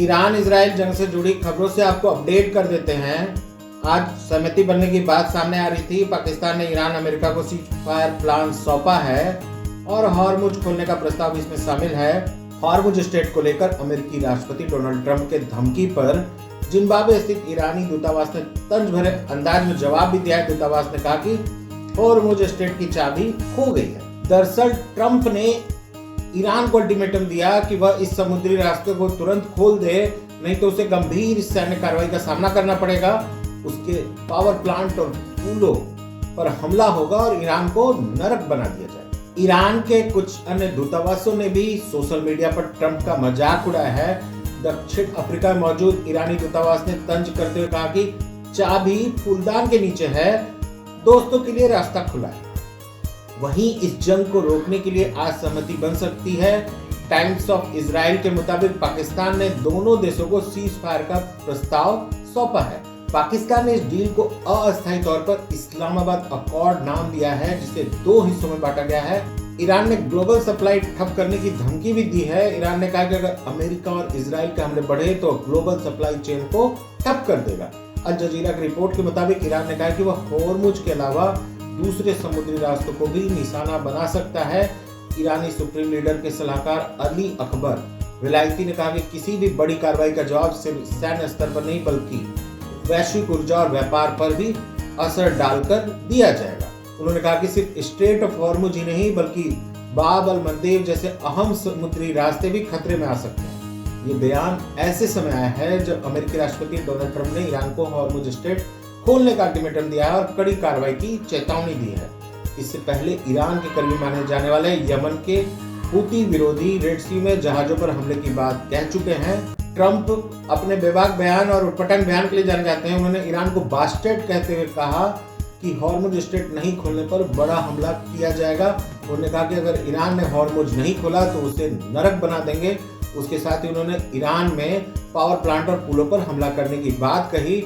Iran Israel जंग से जुड़ी खबरों से आपको अपडेट कर देते हैं। आज सहमति बनने की बात सामने आ रही थी। पाकिस्तान ने ईरान अमेरिका को सीज फायर प्लान सौंपा है और हॉर्मुज खोलने का प्रस्ताव इसमें शामिल है। हॉर्मुज स्ट्रेट को लेकर अमेरिकी राष्ट्रपति डोनाल्ड ट्रंप के धमकी पर जिम्बाब्वे स्थित ईरानी दूतावास ने तंज भरे अंदाज में जवाब भी दिया है। दूतावास ने कहा कि हॉर्मुज स्ट्रेट की चाबी खो गई है। दरअसल ट्रंप ने ईरान को अल्टीमेटम दिया कि वह इस समुद्री रास्ते को तुरंत खोल दे, नहीं तो उसे गंभीर सैन्य कार्रवाई का सामना करना पड़ेगा। उसके पावर प्लांट और पुलों पर हमला होगा और ईरान को नरक बना दिया जाएगा। ईरान के कुछ अन्य दूतावासों ने भी सोशल मीडिया पर ट्रंप का मजाक उड़ाया है। दक्षिण अफ्रीका में मौजूद ईरानी दूतावास ने तंज करते हुए कहा कि चाबी फूलदान के नीचे है, दोस्तों के लिए रास्ता खुला है। वहीं इस जंग को रोकने के लिए आज सहमति बन सकती है। टाइम्स ऑफ इजराइल के मुताबिक पाकिस्तान ने दोनों देशों को सीज फायर का प्रस्ताव सौंपा है। पाकिस्तान ने इस डील को अस्थायी तौर पर इस्लामाबाद अकॉर्ड नाम दिया है, जिसे दो हिस्सों में बांटा गया है। ईरान ने ग्लोबल सप्लाई ठप करने की धमकी भी दी है। ईरान ने कहा कि अगर अमेरिका और इजराइल के हमले बढ़े तो ग्लोबल सप्लाई चेन को ठप कर देगा। अल जजीरा की रिपोर्ट के मुताबिक ईरान ने कहा कि वह हॉर्मुज के अलावा दूसरे समुद्री रास्तों को भी निशाना बना सकता है। ईरानी सुप्रीम लीडर के सलाहकार अली अकबर विलायती ने कहा कि किसी भी बड़ी कार्रवाई का जवाब सिर्फ सैन्य स्तर पर नहीं बल्कि वैश्विक ऊर्जा और व्यापार पर भी असर डालकर दिया जाएगा। उन्होंने कहा कि सिर्फ स्ट्रेट ऑफ हॉर्मुज ही नहीं बल्कि बाब अल मंदेब जैसे अहम समुद्री रास्ते भी खतरे में आ सकते हैं। ये बयान ऐसे समय आया है जब अमेरिकी राष्ट्रपति डोनाल्ड ट्रंप ने ईरान को हॉर्मुज स्ट्रेट खोलने का अल्टीमेटम दिया है और कड़ी कार्रवाई की चेतावनी दी है। इससे पहले ईरान के करीबी माने जाने वाले यमन के हूती विरोधी रेड सी में जहाजों पर हमले की बात कह चुके हैं। ट्रंप अपने बेबाक बयान और उटपटांग बयान के लिए जाने जाते हैं। उन्होंने ईरान को बास्टर्ड कहते हुए कहा कि हॉर्मुज स्ट्रेट नहीं खोलने पर बड़ा हमला किया जाएगा। उन्होंने कहा कि अगर ईरान ने हॉर्मुज नहीं खोला तो उसे नरक बना देंगे। उसके साथ ही उन्होंने ईरान में पावर प्लांट और पुलों पर हमला करने की बात कही।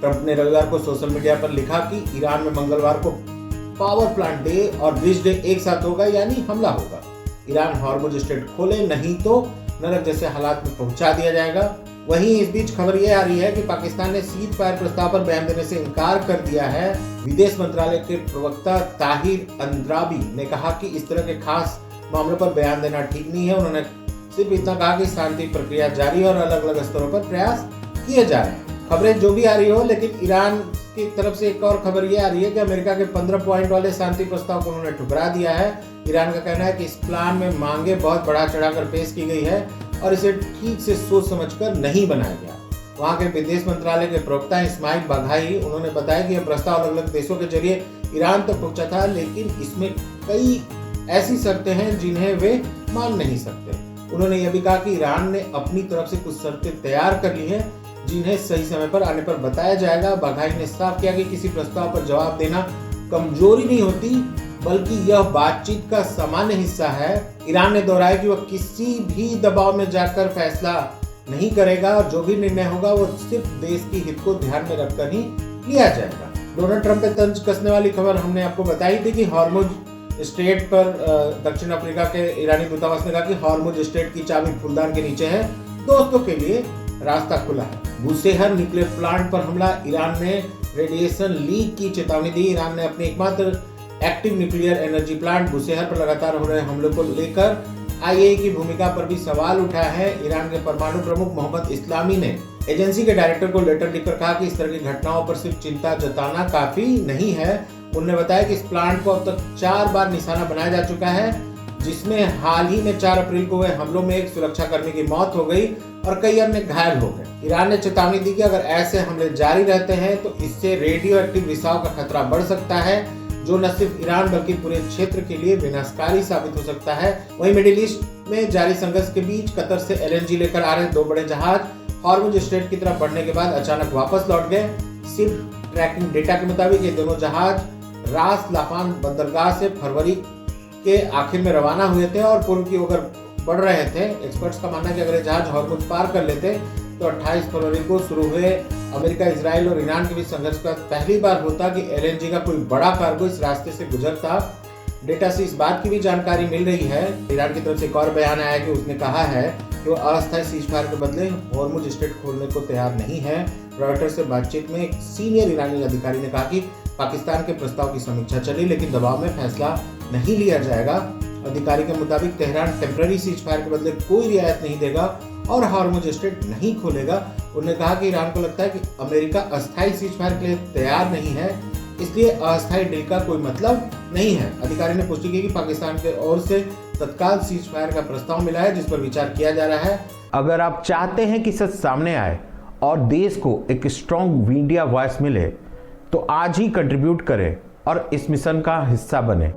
ट्रंप ने रविवार को सोशल मीडिया पर लिखा कि ईरान में मंगलवार को पावर प्लांट डे और ब्रिज डे एक साथ होगा, यानी हमला होगा। ईरान हॉर्मुज स्ट्रेट खोले नहीं तो नरक जैसे हालात में पहुंचा दिया जाएगा। वहीं इस बीच खबर यह आ रही है कि पाकिस्तान ने सीज फायर प्रस्ताव पर बयान देने से इनकार कर दिया है। विदेश मंत्रालय के प्रवक्ता ताहिर अंद्राबी ने कहा कि इस तरह के खास मामलों पर बयान देना ठीक नहीं है। उन्होंने सिर्फ इतना कहा कि शांति प्रक्रिया जारी और अलग अलग स्तरों पर प्रयास किए जा रहे हैं। खबरें जो भी आ रही हो, लेकिन ईरान की तरफ से एक और खबर ये आ रही है कि अमेरिका के 15 पॉइंट वाले शांति प्रस्ताव को उन्होंने ठुकरा दिया है। ईरान का कहना है कि इस प्लान में मांगे बहुत बढ़ा चढ़ाकर पेश की गई है और इसे ठीक से सोच समझकर नहीं बनाया गया। वहां के विदेश मंत्रालय के प्रवक्ता इस्माइल बाघाई उन्होंने बताया कि यह प्रस्ताव अलग अलग देशों के जरिए ईरान तक पहुंचा था, लेकिन इसमें कई ऐसी शर्तें हैं जिन्हें वे मान नहीं सकते। उन्होंने यह भी कहा कि ईरान ने अपनी तरफ से कुछ शर्तें तैयार कर ली है जिन्हें सही समय पर आने पर बताया जाएगा। बाघाई ने साफ किया कि किसी प्रस्ताव पर जवाब देना कमजोरी नहीं होती बल्कि यह बातचीत का सामान्य हिस्सा है। ईरान ने दोहराया कि वह किसी भी दबाव में जाकर फैसला नहीं करेगा और जो भी निर्णय होगा वो सिर्फ देश की हित को ध्यान में रखकर ही लिया जाएगा। डोनाल्ड ट्रंप पे तंज कसने वाली खबर हमने आपको बताई थी कि हॉर्मुज स्ट्रेट पर दक्षिण अफ्रीका के ईरानी दूतावास ने कहा कि हॉर्मुज स्ट्रेट की चाबी फूलदान के नीचे है, दोस्तों के लिए रास्ता खुला है। बुशेहर न्यूक्लियर प्लांट पर हमला, ईरान ने रेडिएशन लीक की चेतावनी दी। ईरान ने अपने एकमात्र active nuclear energy plant Bushehr पर लगातार हो रहे हमलों को लेकर आईएई की भूमिका पर भी सवाल उठाया है। ईरान के परमाणु प्रमुख मोहम्मद इस्लामी ने एजेंसी के डायरेक्टर को लेटर लिखकर कहा कि इस तरह की घटनाओं पर सिर्फ चिंता जताना काफी नहीं है। उन्होंने बताया कि इस प्लांट को अब तक 4 बार निशाना बनाया जा चुका है, जिसमें हाल ही में 4 अप्रैल को हुए हमलों में एक सुरक्षाकर्मी की मौत हो गई और कई अन्य घायल हो गए। ईरान ने चेतावनी दी कि अगर ऐसे हमले जारी रहते हैं तो इससे रेडियो एक्टिव रिसाव का खतरा बढ़ सकता है, जो न सिर्फ ईरान बल्कि पूरे क्षेत्र के लिए विनाशकारी साबित हो सकता है। वहीं मिडिल ईस्ट में जारी संघर्ष के बीच कतर से एलएनजी लेकर आ रहे 2 बड़े जहाज हॉर्मुज स्ट्रेट की तरफ बढ़ने के बाद अचानक वापस लौट गए। सिर्फ ट्रैकिंग डेटा के मुताबिक ये दोनों जहाज रास लाफान बंदरगाह से फरवरी के आखिर में रवाना हुए थे और पूर्व की ओर बढ़ रहे थे। एक्सपर्ट्स का मानना है कि अगर ये जहाज हॉर्मुज पार कर लेते तो 28 फरवरी को शुरू हुए अमेरिका, इजराइल और ईरान के बीच संघर्ष का पहली बार होता कि एलएनजी का कोई बड़ा कार्गो इस रास्ते से गुजरता। डेटा से इस बात की भी जानकारी मिल रही है। ईरान की तरफ से एक और बयान आया कि उसने कहा है कि वो अस्थायी सीजफायर के बदले हॉर्मुज स्ट्रेट खोलने को तैयार नहीं है। रॉयटर्स से बातचीत में एक सीनियर ईरानी अधिकारी ने कहा कि पाकिस्तान के प्रस्ताव की समीक्षा चली, लेकिन दबाव में फैसला नहीं लिया जाएगा। अधिकारी के मुताबिक तेहरान टेम्पररी सीजफायर के बदले कोई रियायत नहीं देगा और हॉर्मुज स्ट्रेट नहीं खोलेगा। उन्होंने कहा कि ईरान को लगता है कि अमेरिका अस्थायी सीजफायर के लिए तैयार नहीं है, इसलिए अस्थायी डील का कोई मतलब नहीं है। अधिकारी ने पुष्टि की कि पाकिस्तान की ओर से तत्काल सीजफायर का प्रस्ताव मिला है, जिस पर विचार किया जा रहा है। अगर आप चाहते हैं कि सच सामने आए और देश को एक स्ट्रॉन्ग मीडिया वॉइस मिले, तो आज ही कंट्रीब्यूट करें और इस मिशन का हिस्सा बने।